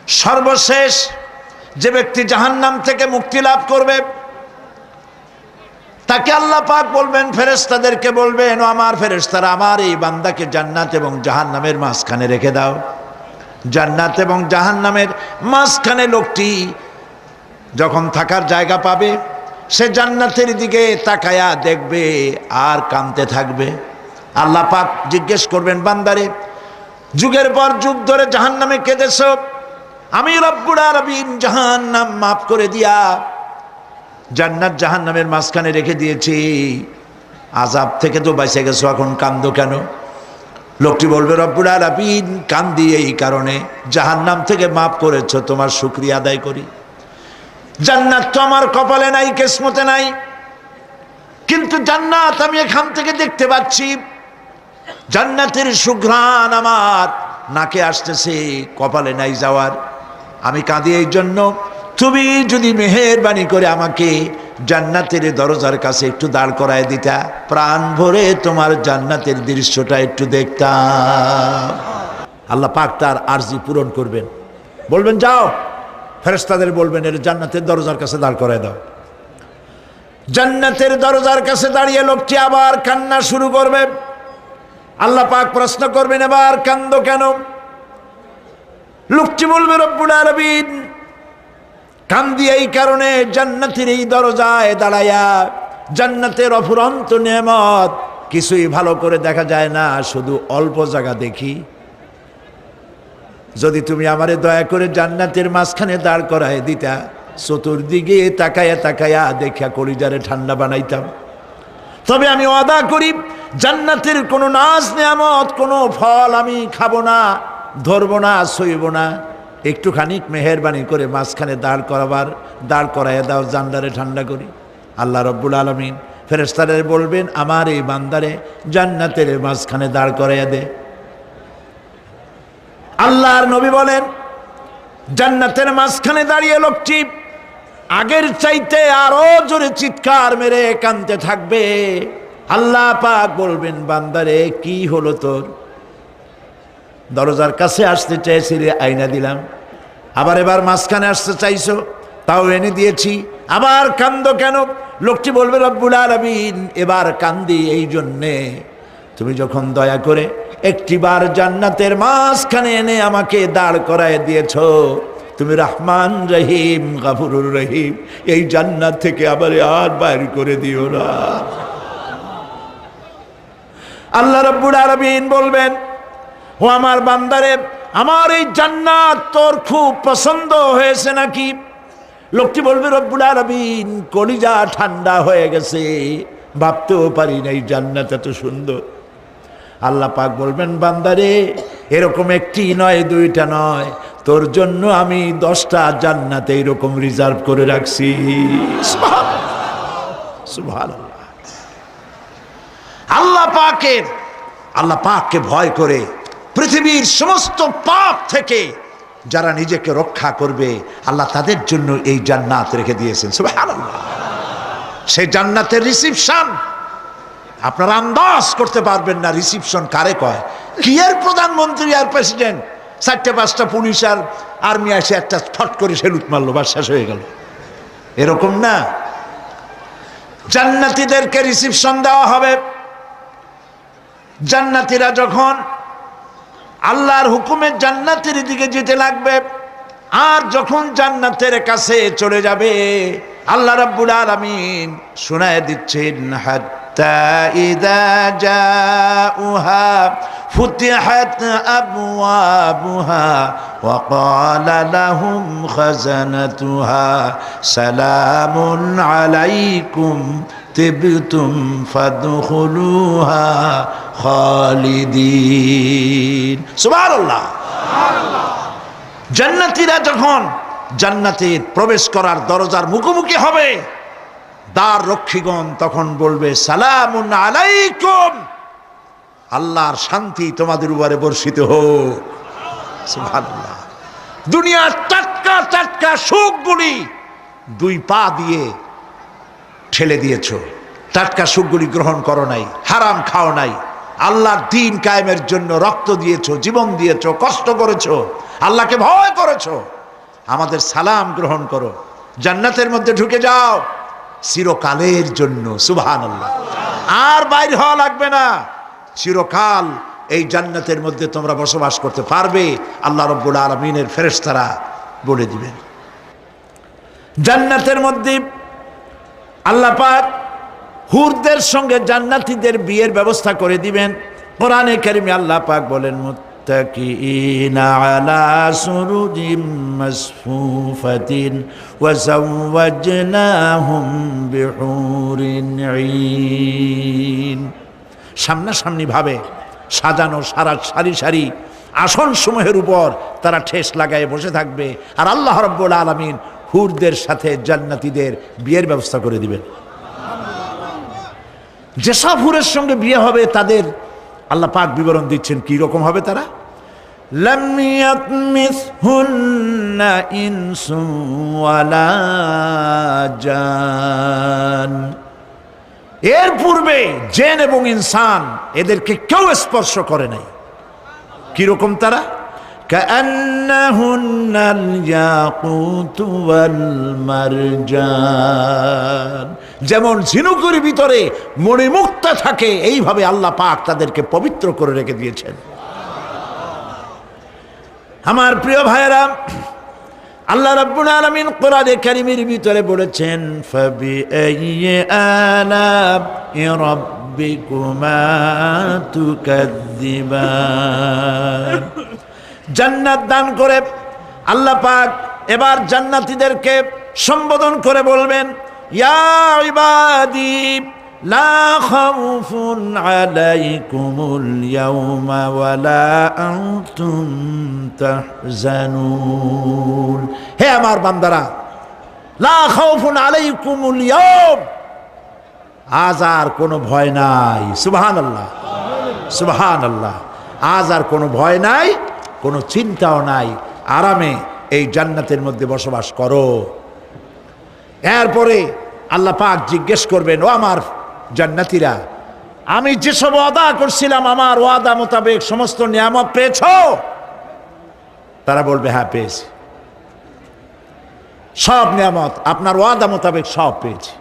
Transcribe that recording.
সর্বশেষ যে ব্যক্তি জাহান্নাম থেকে মুক্তি লাভ করবে তাকে আল্লাহ পাক বলবেন, ফেরেশতাদেরকে বলবেন, ও আমার ফেরেশতারা, আমার এই বান্দাকে জান্নাত এবং জাহান্নামের মাঝখানে রেখে দাও। জান্নাত এবং জাহান্নামের মাঝখানে লোকটি যখন থাকার জায়গা পাবে, সে জান্নাতের দিকে তাকায়া দেখবে আর কাঁদতে থাকবে। আল্লাহ পাক জিজ্ঞেস করবেন, বান্দারে, যুগের পর যুগ ধরে জাহান্নামে কেঁদেছ, আমি রব্বুল আলামিন জাহান্নাম মাফ করে দিয়া জান্নাত জাহান্নামের মাঝখানে রেখে দিয়েছি, আযাব থেকে তো বেঁচে গেছো, এখন কান্দো কেন? লোকটি বলবে, রব্বুল আলামিন কান্দি এই কারণে, জাহান্নাম থেকে মাফ করেছো, তোমার শুকরিয়া আদায় করি। জান্নাত তো আমার কপালে নাই, কিসমতে নাই, কিন্তু জান্নাত আমি এখান থেকে দেখতে পাচ্ছি, জান্নাতের সুঘ্রাণ আমার নাকে আসতেছে, কপালে নাই যাওয়ার। আমি কাঁদি এই জন্য, তুমি যদি মেহেরবানি করে আমাকে জান্নাতের দরজার কাছে একটু দাঁড় করায় দিতা, প্রাণ ভরে তোমার জান্নাতের দৃশ্যটা একটু দেখতাম। আল্লাহ পাক তার আরজি পূরণ করবেন, বলবেন, যাও, ফেরেশতাদের বলবেন, এর জান্নাতের দরজার কাছে দাঁড় করায় দাও। জান্নাতের দরজার কাছে দাঁড়িয়ে লোকটি আবার কান্না শুরু করবে। আল্লাহ পাক প্রশ্ন করবেন, এবার কান্দো কেন? লোকটি বলবে, রব্বুল আলামিন কান্দি এই কারণে, জান্নাতের এই দরজায় দাঁড়ায়া জান্নাতের অফুরন্ত নেয়ামত কিছুই ভালো করে দেখা যায় না, শুধু অল্প জায়গা দেখি। যদি তুমি আমারে দয়া করে জান্নাতের মাঝখানে দাঁড় করায় দিতা, চতুর্দিকে তাকায়া তাকায়া দেখা কলিজারে ঠান্ডা বানাইতাম। তবে আমি ওয়াদা করি, জান্নাতের কোনো নাজ নেয়ামত, কোনো ফল আমি খাবো না, ধরবো না, সইব না। একটুখানি মেহেরবানি করে মাঝখানে দাঁড় করাইয়া দাও, জান্নারে ঠান্ডা করি। আল্লাহ রব্বুল আলামিন ফেরেশতাদের বলবেন, আমার এই বান্দারে জান্নাতের মাঝখানে দাঁড় করাইয়া দে। আল্লাহর নবী বলেন, জান্নাতের মাঝখানে দাঁড়িয়ে লোকটি আগের চাইতে আরো জোরে চিৎকার মেরে কাঁদতে থাকবে। আল্লাহ পাক বলবেন, বান্দারে কি হলো তোর? দরজার কাছে আসতে চাইছিলে, আইনা দিলাম। আবার এবার মাঝখানে আসতে চাইছো, তাও এনে দিয়েছি, আবার কান্দো কেন? লোকটি বলবে, রব্বুল আলামিন এবার কান্দি এই জন্যে, তুমি যখন দয়া করে একটিবার জান্নাতের মাঝখানে এনে আমাকে দাঁড় করায় দিয়েছ, তুমি রহমান রহিম গফুরুর রহিম, এই জান্নাত থেকে আবার আর বাইর করে দিও না। আল্লাহ রাব্বুল আলামিন বলবেন, ও আমার বান্দারে, আমার এই জান্নাত তোর খুব পছন্দ হয়েছে নাকি? লোকটি বলবে, রব্বুল আলামিন কলিজা ঠান্ডা হয়ে গেছে, ভাবতেও পারি না এই জান্নাত এত সুন্দর। আল্লাহ পাক বলবেন, বান্দারে, এরকম একটি নয়, দুইটা নয়, তোর জন্য আমি 10টা জান্নাত এইরকম রিজার্ভ করে রাখছি। সুবহানাল্লাহ। আল্লাহ পাককে ভয় করে পৃথিবীর সমস্ত পাপ থেকে যারা নিজেকে রক্ষা করবে, আল্লাহ তাদের জন্য এই জান্নাত রেখে দিয়েছেন। সুবহানাল্লাহ। সেই জান্নাতের রিসিপশন আপনারা আন্দাজ করতে পারবেন না, রিসিপশন কারে কয়। কি এর প্রধানমন্ত্রী আর প্রেসিডেন্ট, 4-5টা পুলিশ আর আর্মি আসে একটা ফট করে সেলুট মারলো, বা শেষ হয়ে গেল, এরকম না। জান্নাতীদেরকে রিসিপশন দেওয়া হবে। জান্নাতীরা যখন আল্লাহর হুকুমে জান্নাতের দিকে যেতে লাগবে, আর যখন জান্নাতের কাছে চলে যাবে, আল্লাহ রাব্বুল আলামিন শোনায় দিচ্ছেন, হাত্তা ইযা জাউহা ফুতিহাত আবওয়াবুহা ওয়া ক্বালা লাহুম খাজানাতুহা সালামুন আলাইকুম তিবতুম ফাদখুলুহা খালিদিন। সুবহানাল্লাহ। জান্নাতীরা যখন জান্নাতে প্রবেশ করার দরজার মুখোমুখি হবে, দ্বার রক্ষীগণ তখন বলবে, সালামুন আলাইকুম, আল্লাহর শান্তি তোমাদের উপরে বর্ষিত হোক। সুবহানাল্লাহ। দুনিয়ার টাটকা টাটকা সুখগুলি 2 পা দিয়ে ঠেলে দিয়েছো, টাটকা সুখগুলি গ্রহণ করো নাই, হারাম খাও নাই, আল্লাহর দ্বীন কায়েমের জন্য রক্ত দিয়েছো, জীবন দিয়েছো, কষ্ট করেছো, আল্লাহকে ভয় করেছো, আমাদের সালাম গ্রহণ করো, জান্নাতের মধ্যে ঢুকে যাও চিরকালের জন্য। সুবহানাল্লাহ। আর বাইর হওয়া লাগবে না, চিরকাল এই জান্নাতের মধ্যে তোমরা বসবাস করতে পারবে, আল্লাহ রাব্বুল আলামিনের ফেরেশতারা বলে দিবেন। জান্নাতের মধ্যে আল্লাহ পাক হুরদের সঙ্গে জান্নাতীদের বিয়ের ব্যবস্থা করে দিবেন। কোরআনে কারিমে আল্লাহ পাক বলেন, মুত্তাকিইনা আলা সুরুজিম মাসফুফাতিন ওয়া যাওয়াজনাহুম বিহুরিন ঈন। সামনাসামনি ভাবে সাজানো সারি সারি আসন সমূহের উপর তারা ঠেস লাগায় বসে থাকবে, আর আল্লাহ রাব্বুল আলামিন হুরদের সাথে জান্নাতীদের বিয়ের ব্যবস্থা করে দিবেন। যেসব হুরের সঙ্গে বিয়ে হবে তাদের আল্লাহ পাক বিবরণ দিচ্ছেন কি রকম হবে তারা। লাম ইয়াতমিসহুন্না ইনসুন ওয়ালা জান। এর পূর্বে জিন এবং ইনসান এদেরকে কেউ স্পর্শ করে নাই। কি রকম তারা? কাআন্নাহুন্নাল ইয়াকুতু ওয়াল মারজান। যেমন ঝিনুকের ভিতরে মণিমুক্তা থাকে, এইভাবে আল্লাহ পাক তাদেরকে পবিত্র করে রেখে দিয়েছেন। আমার প্রিয় ভাইয়েরা, আল্লাহ রাব্বুল আলামিন কোরআনে কারীমের ভিতরে বলেছেন, ফাবিআইয়ি আলা'i রাব্বিকুমা তুকাযযিবান। জান্নাত দান করে আল্লাহ পাক এবার জান্নাতীদেরকে সম্বোধন করে বলবেন, ইয়া ইবাদি লা খাউফুন আলাইকুমুল ইয়াওমা ওয়ালা আনতুম তাহজানুন। হে আমার বান্দারা, লা খাউফুন আলাইকুমুল ইয়াওম, আজ আর কোনো ভয় নাই। সুবহানাল্লাহ, সুবহানাল্লাহ। আজ আর কোনো ভয় নাই, কোনো চিন্তাও নাই, আরামে এই জান্নাতের মধ্যে বসবাস করো। এরপরে আল্লাহ পাক জিজ্ঞেস করবেন, ও আমার জান্নাতীরা, আমি যেসব ওয়াদা করছিলাম আমার ওয়াদা মোতাবেক সমস্ত নিয়ামত পেয়েছো? তারা বলবে, হ্যাঁ পেয়েছি, সব নিয়ামত আপনার ওয়াদা মোতাবেক সব পেয়েছি।